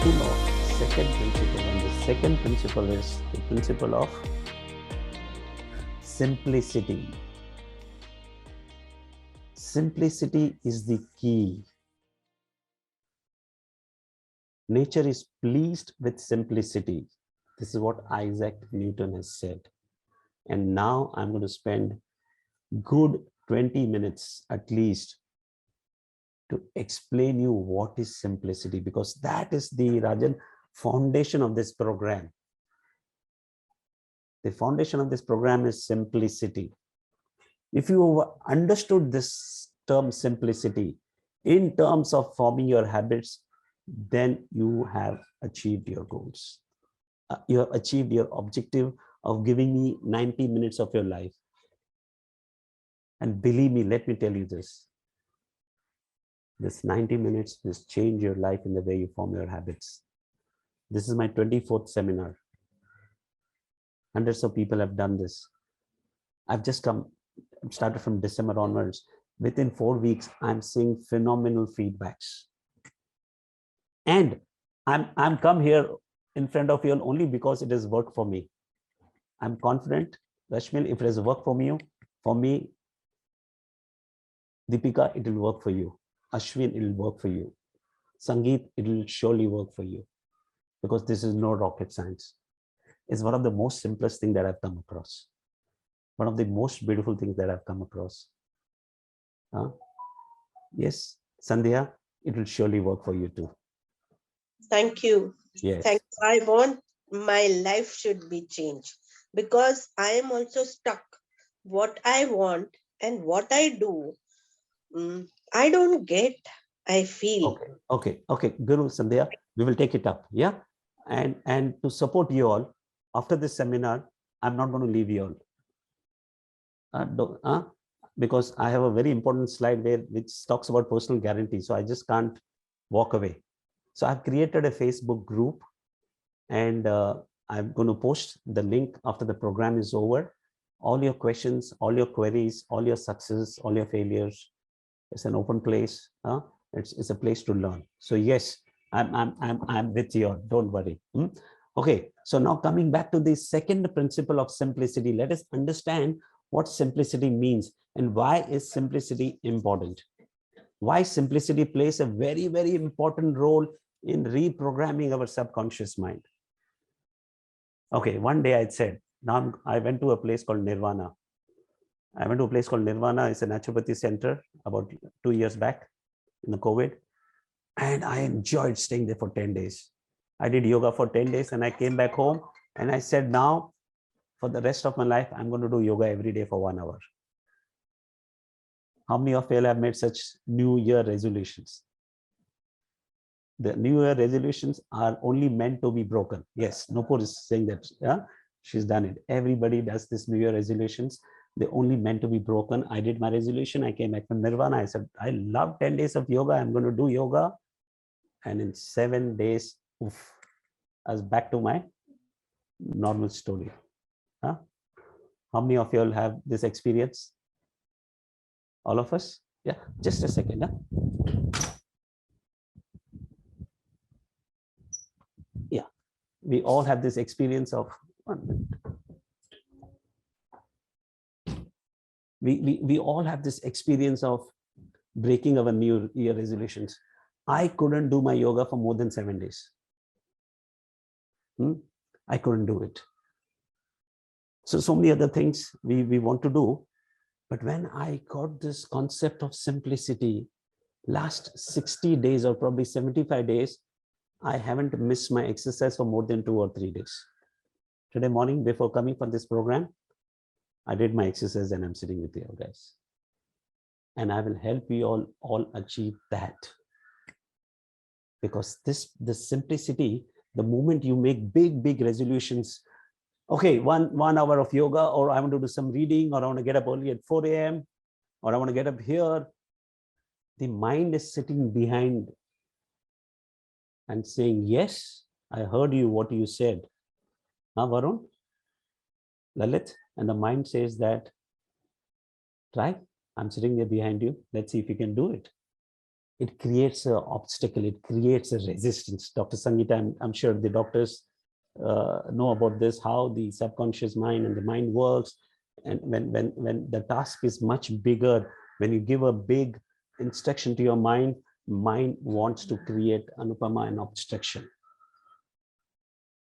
principle of second principle, and the second principle is the principle of simplicity. Simplicity is the key. Nature is pleased with simplicity. This is what Isaac Newton has said. And now I'm going to spend good 20 minutes at least to explain you what is simplicity, because that is the Rajan foundation of this program. The foundation of this program is simplicity. If you understood this term simplicity in terms of forming your habits, then you have achieved your goals. You have achieved your objective of giving me 90 minutes of your life. And believe me, let me tell you this. This 90 minutes will change your life in the way you form your habits. This is my 24th seminar. Hundreds of people have done this. I've just started from December onwards. Within 4 weeks, I'm seeing phenomenal feedbacks. And I'm come here in front of you only because it has worked for me. I'm confident, Rashmil, if it has worked for me, Deepika, it will work for you. Ashwin, it will work for you. Sangeet, it will surely work for you, because this is no rocket science. It's one of the most simplest things that I've come across. One of the most beautiful things that I've come across. Yes, Sandhya, it will surely work for you too. Thank you. Yes. Thank you. I want my life should be changed, because I am also stuck. What I want and what I do, I don't get. I feel. Okay. Guru, Sandhya, we will take it up. Yeah. And to support you all, after this seminar, I'm not going to leave you all. Because I have a very important slide which talks about personal guarantee. So I just can't walk away. So I've created a Facebook group, and I'm going to post the link after the program is over. All your questions, all your queries, all your successes, all your failures. It's an open place. It's a place to learn. So yes, I'm with you. Don't worry. Okay. So now coming back to the second principle of simplicity, let us understand what simplicity means and why is simplicity important. Why simplicity plays a very, very important role in reprogramming our subconscious mind. Okay, one day I said, now I went to a place called Nirvana. It's a naturopathy center about 2 years back in the COVID. And I enjoyed staying there for 10 days. I did yoga for 10 days and I came back home and I said, now for the rest of my life, I'm going to do yoga every day for 1 hour. How many of you have made such New Year resolutions? The New Year resolutions are only meant to be broken. Yes, Nopur is saying that. Yeah, she's done it. Everybody does this New Year resolutions. They're only meant to be broken. I did my resolution. I came back from Nirvana. I said, I love 10 days of yoga. I'm going to do yoga. And in 7 days, oof, I was back to my normal story. Huh? How many of you all have this experience? All of us? Yeah, just a second. Huh? Yeah, we all have this experience of 1 minute. We all have this experience of breaking our New Year resolutions. I couldn't do my yoga for more than 7 days. I couldn't do it. So many other things we want to do. But when I got this concept of simplicity, last 60 days or probably 75 days, I haven't missed my exercise for more than 2 or 3 days. Today morning, before coming for this program, I did my exercise and I'm sitting with you guys. And I will help you all achieve that. Because the simplicity, the moment you make big resolutions, okay, one hour of yoga, or I want to do some reading, or I want to get up early at 4 a.m., or I want to get up here, the mind is sitting behind and saying, yes, I heard you, what you said. Now, Varun, Lalit, and the mind says that, try, I'm sitting there behind you. Let's see if you can do it. it creates an obstacle, it creates a resistance. Dr. Sangeeta, I'm sure the doctors know about this, how the subconscious mind and the mind works. And when the task is much bigger, when you give a big instruction to your mind wants to create, Anupama, an obstruction.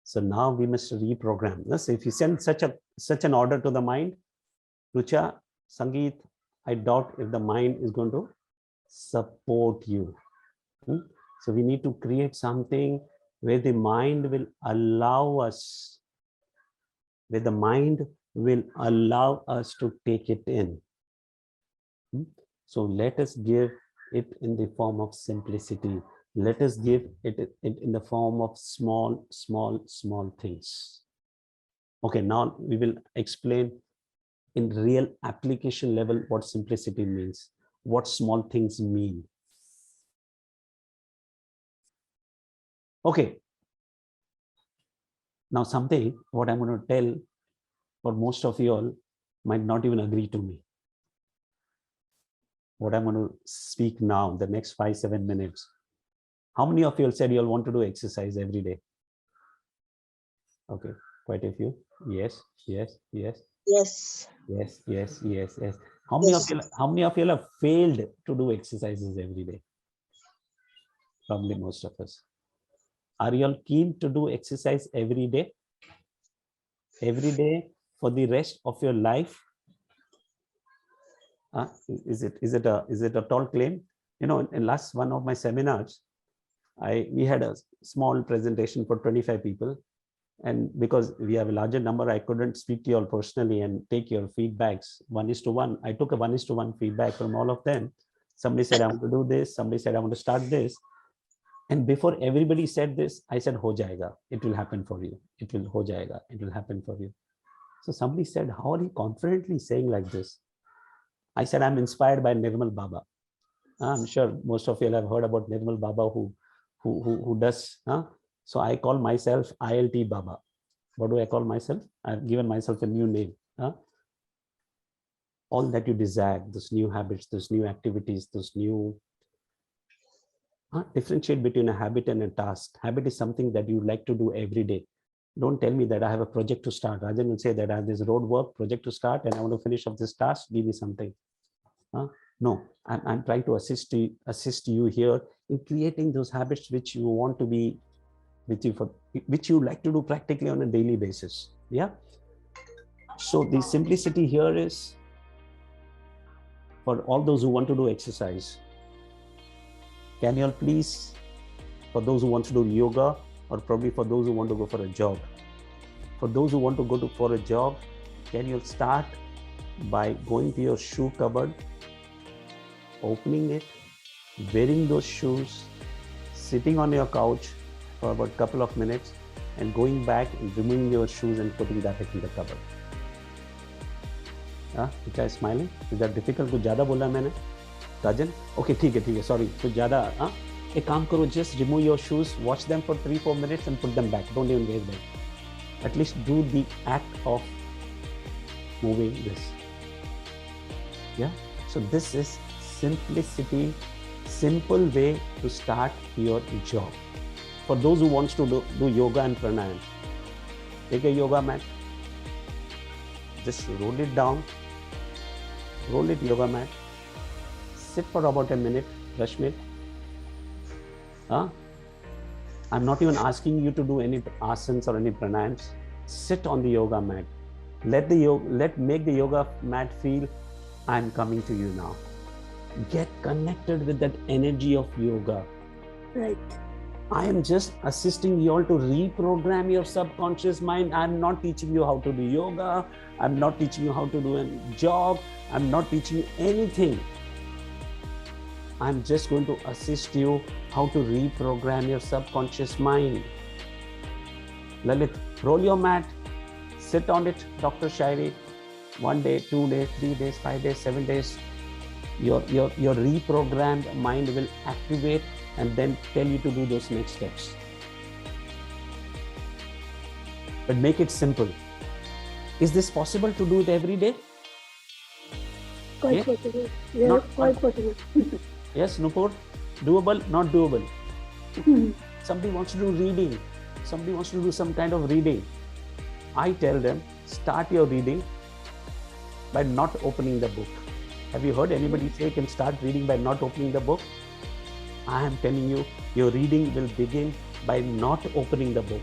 So now we must reprogram. So if you send such an order to the mind, Rucha, Sangeet, I doubt if the mind is going to support you. So we need to create something where the mind will allow us, to take it in. So let us give it in the form of simplicity. Let us give it in the form of small things. Okay, now we will explain in real application level what simplicity means, what small things mean. Okay. Now something, what I'm going to tell, for most of you all might not even agree to me. What I'm going to speak now, the next 5-7 minutes. How many of you all said you all want to do exercise every day? Okay, quite a few. Yes. How many of you have failed to do exercises every day? Probably most of us. Are you all keen to do exercise every day? Every day for the rest of your life? Is it a tall claim? You know, in last one of my seminars, we had a small presentation for 25 people. And because we have a larger number, I couldn't speak to you all personally and take your feedbacks 1:1. I took a 1:1 feedback from all of them. Somebody said, I want to do this. Somebody said, I want to start this. And before everybody said this, I said, ho jayega. It will happen for you. It will ho jayega. It will happen for you. So somebody said, how are you confidently saying like this? I said, I'm inspired by Nirmal Baba. I'm sure most of you have heard about Nirmal Baba who does. So I call myself ILT Baba. What do I call myself? I've given myself a new name. All that you desire, those new habits, those new activities, those new... differentiate between a habit and a task. Habit is something that you like to do every day. Don't tell me that I have a project to start. Rajan will say that I have this road work project to start and I want to finish off this task. Give me something. No, I'm trying to assist you here in creating those habits which you want to be with you, which you like to do practically on a daily basis. Yeah. So the simplicity here is for all those who want to do exercise. Can you all please, for those who want to do yoga, or probably for those who want to go for a job. For those who want to go for a job, can you start by going to your shoe cupboard, opening it, wearing those shoes, sitting on your couch for about a couple of minutes, and going back and removing your shoes and putting that in the cupboard. Which is smiling? Is that difficult? कुछ ज़्यादा बोला मैंने, Rajan? Okay, ठीक है, sorry. कुछ ज़्यादा एक काम करो, just remove your shoes, watch them for 3-4 minutes and put them back. Don't even wear them. At least do the act of moving this. Yeah. So this is simplicity, simple way to start your job. For those who wants to do yoga and pranayam, take a yoga mat, just roll it down, roll it yoga mat, sit for about a minute, Rashmit. I'm not even asking you to do any asanas or any pranayams. Sit on the yoga mat. Make the yoga mat feel, I'm coming to you now. Get connected with that energy of yoga. Right. I am just assisting you all to reprogram your subconscious mind. I'm not teaching you how to do yoga. I'm not teaching you how to do a job. I'm not teaching you anything. I'm just going to assist you how to reprogram your subconscious mind. Lalit, roll your mat, sit on it, Dr. Shairi. 1 day, 2 days, 3 days, 5 days, 7 days. Your reprogrammed mind will activate and then tell you to do those next steps. But make it simple. Is this possible to do it every day? Quite possible. Yeah, quite possible. Yes, Nupur? Doable, not doable. Somebody wants to do reading. Somebody wants to do some kind of reading. I tell them, start your reading by not opening the book. Have you heard anybody say you can start reading by not opening the book? I am telling you, your reading will begin by not opening the book.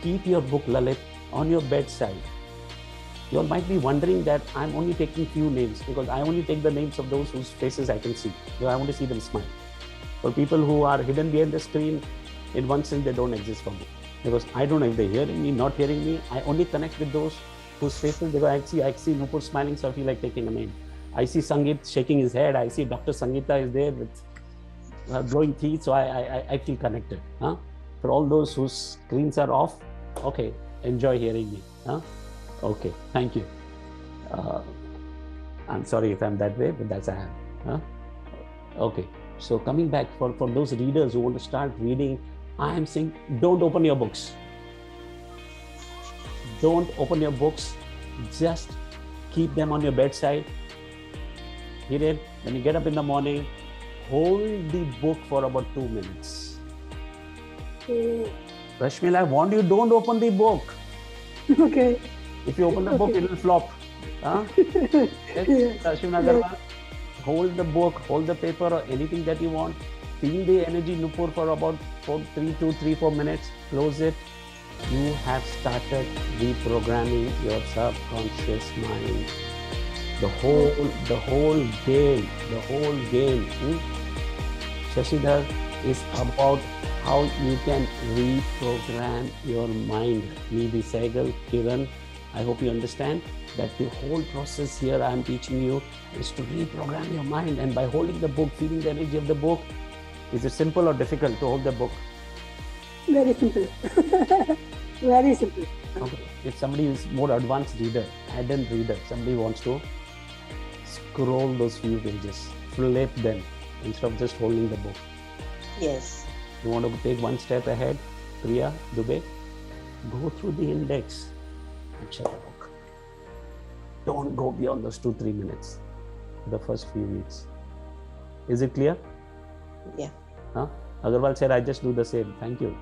Keep your book, Lalit, on your bedside. You all might be wondering that I'm only taking few names because I only take the names of those whose faces I can see. So I want to see them smile. For people who are hidden behind the screen, in one sense, they don't exist for me. Because I don't know if they're hearing me, not hearing me. I only connect with those whose faces, because I see Nupur smiling, so I feel like taking a name. I see Sangeet shaking his head. I see Dr. Sangeeta is there with glowing teeth, so I feel connected. Huh? For all those whose screens are off, okay, enjoy hearing me. Huh? Okay, thank you. I'm sorry if I'm that way, but that's I am. Huh? Okay, so coming back, for those readers who want to start reading, I am saying, don't open your books. Don't open your books. Just keep them on your bedside. Hiren, when you get up in the morning, hold the book for about 2 minutes. Rashmila, I warned you, don't open the book. Okay. If you open the book, it will flop. Huh? Yes, Rashmila Agarwal, hold the book, hold the paper or anything that you want. Feel the energy, Nupur, for about 4 minutes. Close it. You have started reprogramming your subconscious mind. The whole game. Shashidhar is about how you can reprogram your mind. Nidhi Sehgal, Kiran, I hope you understand that the whole process here I am teaching you is to reprogram your mind. And by holding the book, feeling the energy of the book, is it simple or difficult to hold the book? Very simple. Very simple. Okay. If somebody is more advanced reader, add-in reader, somebody wants to scroll those few pages, flip them instead of just holding the book. Yes. You want to take one step ahead, Priya Dubey, go through the index and shut the book. Don't go beyond those 2-3 minutes for the first few weeks. Is it clear? Yeah. Huh? Agarwal said, I just do the same. Thank you.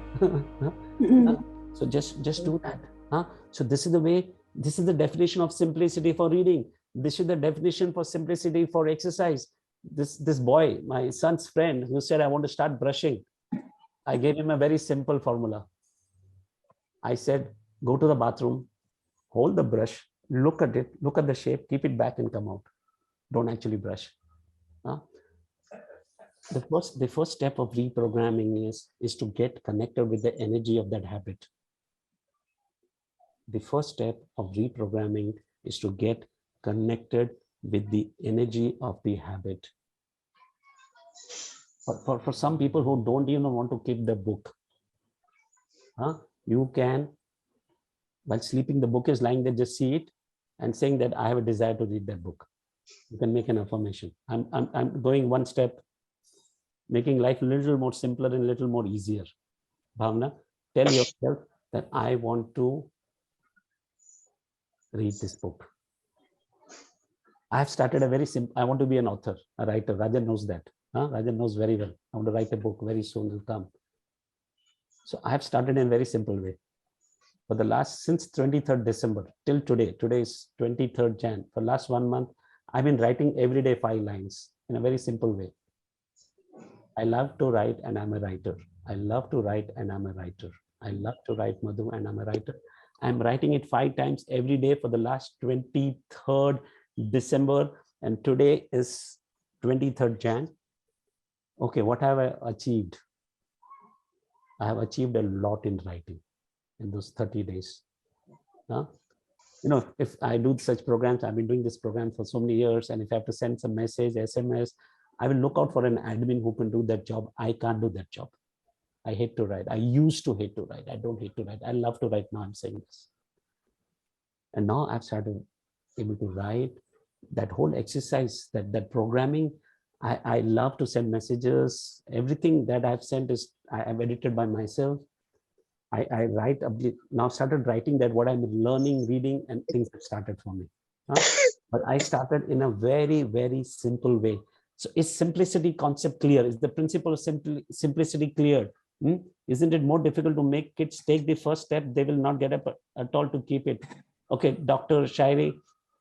So just do that. Huh? So this is the way, this is the definition of simplicity for reading. This is the definition for simplicity for exercise. This boy, my son's friend, who said, I want to start brushing. I gave him a very simple formula. I said, go to the bathroom, hold the brush, look at it, look at the shape, keep it back and come out. Don't actually brush. Huh? The first step of reprogramming is to get connected with the energy of that habit. The first step of reprogramming is to get connected with the energy of the habit. For some people who don't even want to keep the book, you can, while sleeping, the book is lying there, just see it and saying that I have a desire to read that book. You can make an affirmation. I'm going one step, making life a little more simpler and a little more easier. Bhavna, tell yourself that I want to read this book. I have started a very simple, I want to be an author, a writer. Rajan knows that. Rajan knows very well. I want to write a book, very soon will come. So I have started in a very simple way. For the last, since 23rd December till today is 23rd Jan, for last 1 month, I've been writing every day 5 lines in a very simple way. I love to write and I'm a writer. I love to write and I'm a writer. I love to write, Madhu, and I'm a writer. I'm writing it 5 times every day for the last 23rd December, and today is 23rd Jan. Okay, what have I achieved? I have achieved a lot in writing in those 30 days. You know, if I do such programs, I've been doing this program for so many years, and if I have to send some message, SMS, I will look out for an admin who can do that job. I can't do that job. I hate to write. I used to hate to write. I don't hate to write. I love to write. Now I'm saying this. And now I've started able to write. That whole exercise, that programming, I love to send messages. Everything that I've sent is I've edited by myself. I write, now started writing that what I'm learning, reading, and things have started for me. But I started in a very, very simple way. So is simplicity concept clear? Is the principle of simplicity clear? Isn't it more difficult to make kids take the first step? They will not get up at all to keep it. Okay, Dr. Shairi,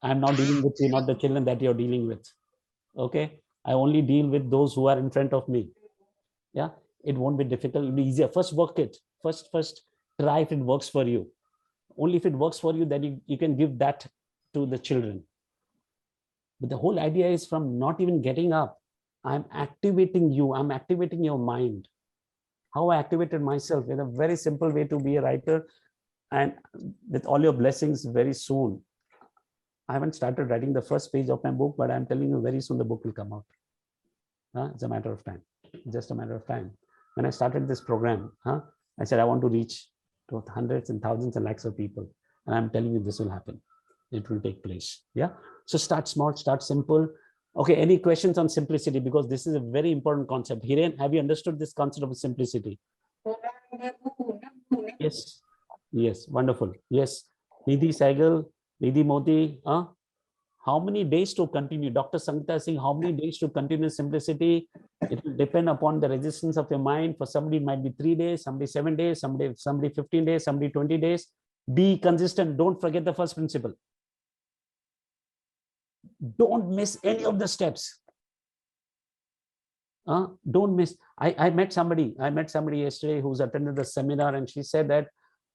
I'm not dealing with you, not the children that you're dealing with. Okay, I only deal with those who are in front of me. Yeah, it won't be difficult, it'll be easier. First work it, first try if it works for you. Only if it works for you, then you can give that to the children. But the whole idea is from not even getting up, I'm activating you, I'm activating your mind. How I activated myself in a very simple way to be a writer, and with all your blessings, very soon. I haven't started writing the first page of my book, but I'm telling you, very soon the book will come out. It's a matter of time, just a matter of time. When I started this program, I said I want to reach to hundreds and thousands and lakhs of people, and I'm telling you this will happen. It will take place. Yeah. So start small, start simple. Okay. Any questions on simplicity? Because this is a very important concept. Hiren, have you understood this concept of simplicity? Yes. Yes. Wonderful. Yes. Nidhi Saigal, Nidhi Modi. How many days to continue? Dr. Sangeeta Singh, how many days to continue simplicity? It will depend upon the resistance of your mind. For somebody, it might be 3 days, somebody 7 days, somebody 15 days, somebody 20 days. Be consistent. Don't forget the first principle. Don't miss any of the steps. Don't miss. I met somebody yesterday who's attended the seminar, and she said that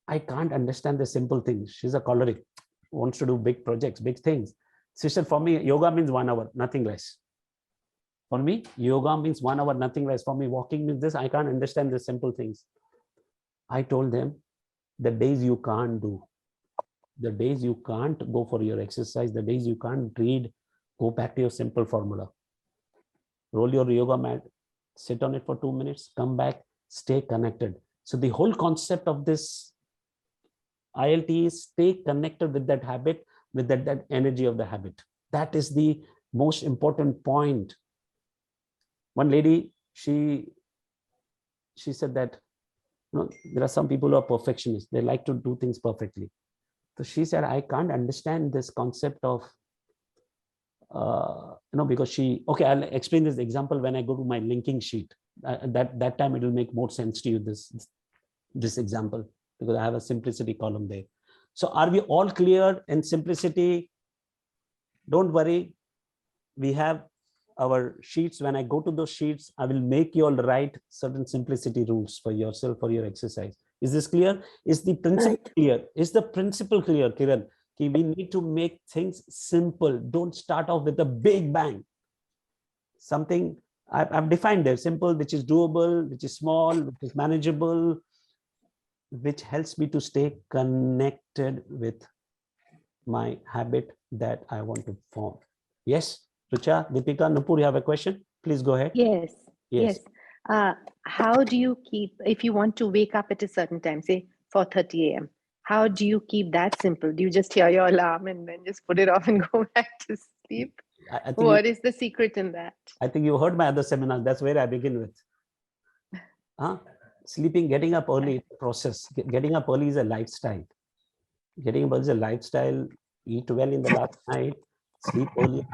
I can't understand the simple things. She's a choleric, wants to do big projects, big things. She said, for me, yoga means 1 hour, nothing less. For me, yoga means 1 hour, nothing less. For me, walking means this. I can't understand the simple things. I told them, the days you can't do, the days you can't go for your exercise, the days you can't read, go back to your simple formula. Roll your yoga mat, sit on it for 2 minutes, come back, stay connected. So the whole concept of this ILT is stay connected with that habit, with that energy of the habit. That is the most important point. One lady, she said that, there are some people who are perfectionists. They like to do things perfectly. So she said, I can't understand this concept of, because I'll explain this example when I go to my linking sheet. That time it will make more sense to you, this example, because I have a simplicity column there. So are we all clear in simplicity? Don't worry. We have our sheets. When I go to those sheets, I will make you all write certain simplicity rules for yourself, for your exercise. Is this clear? Is the principle clear? Is the principle clear, Kiran? We need to make things simple. Don't start off with a big bang. Something I've defined there, simple, which is doable, which is small, which is manageable, which helps me to stay connected with my habit that I want to form. Yes, Rucha, Deepika, Nupur, you have a question? Please go ahead. Yes. How do you keep, if you want to wake up at a certain time, say 4:30 a.m., how do you keep that simple? Do you just hear your alarm and then just put it off and go back to sleep? What is the secret in that? I think you heard my other seminar. That's where I begin with. Sleeping, getting up early process. Getting up early is a lifestyle. Getting up early is a lifestyle. Eat well in the last night. Sleep early.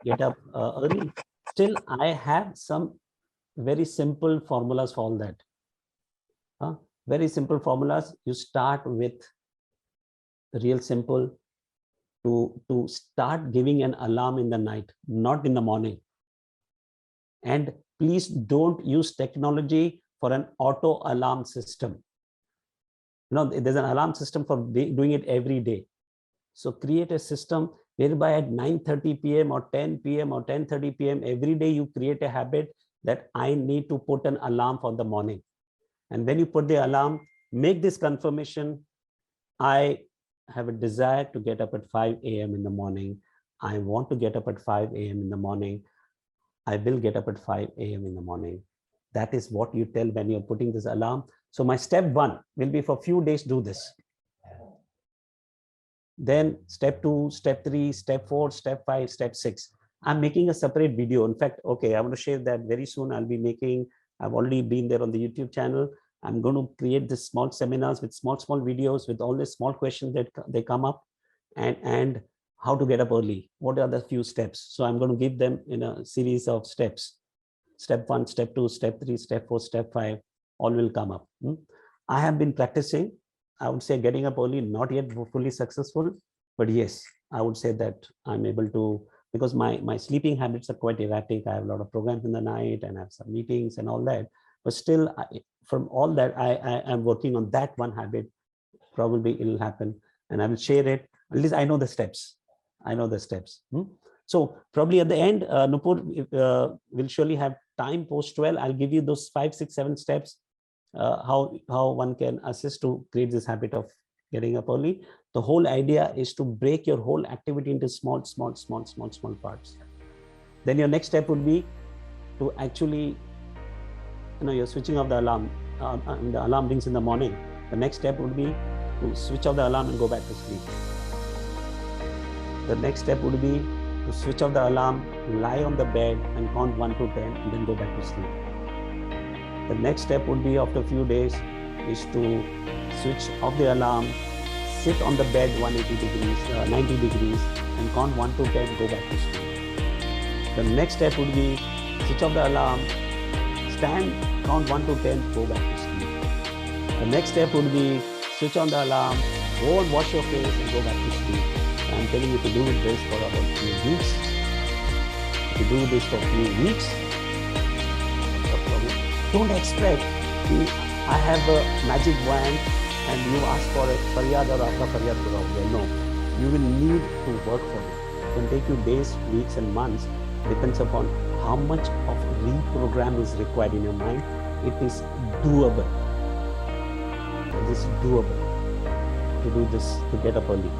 Get up early. Still, I have some very simple formulas for all that. Very simple formulas. You start with real simple. To start giving an alarm in the night, not in the morning. And please don't use technology for an auto alarm system. There's an alarm system for doing it every day. So create a system whereby at 9:30 p.m. or 10 p.m. or 10:30 p.m. every day you create a habit that I need to put an alarm for the morning. And when you put the alarm, make this confirmation. I have a desire to get up at 5 a.m. in the morning. I want to get up at 5 a.m. in the morning. I will get up at 5 a.m. in the morning. That is what you tell when you're putting this alarm. So my step 1 will be for a few days, do this. Then step 2, step 3, step 4, step 5, step 6. I'm making a separate video. In fact, I want to share that very soon. I've already been there on the YouTube channel. I'm going to create this small seminars with small videos with all the small questions that they come up, and how to get up early. What are the few steps? So I'm going to give them in a series of steps. Step 1, step 2, step 3, step 4, step 5, all will come up. I have been practicing, I would say, getting up early, not yet fully successful, but yes, I would say that I'm able to, because my sleeping habits are quite erratic. I have a lot of programs in the night and I have some meetings and all that. But still, from all that, I am working on that one habit. Probably it'll happen and I will share it. At least I know the steps. I know the steps. So probably at the end, Nupur will surely have time post 12. I'll give you those 5, 6, 7 steps, how one can assist to create this habit of getting up early. The whole idea is to break your whole activity into small parts. Then your next step would be to actually, you're switching off the alarm. The alarm rings in the morning. The next step would be to switch off the alarm and go back to sleep. The next step would be to switch off the alarm, lie on the bed and count 1 to 10 and then go back to sleep. The next step would be, after a few days, is to switch off the alarm, sit on the bed 180 degrees, 90 degrees and count 1 to 10, go back to sleep. The next step would be switch off the alarm, stand, count 1 to 10, go back to sleep. The next step would be switch on the alarm, go and wash your face and go back to sleep. I'm telling you to do this for about 2 weeks. If you do this for a few weeks, don't expect I have a magic wand and you ask for a faryad or after faryad karo. No, you will need to work for it. It can take you days, weeks and months. Depends upon how much of reprogram is required in your mind. It is doable. It is doable to do this, to get up early.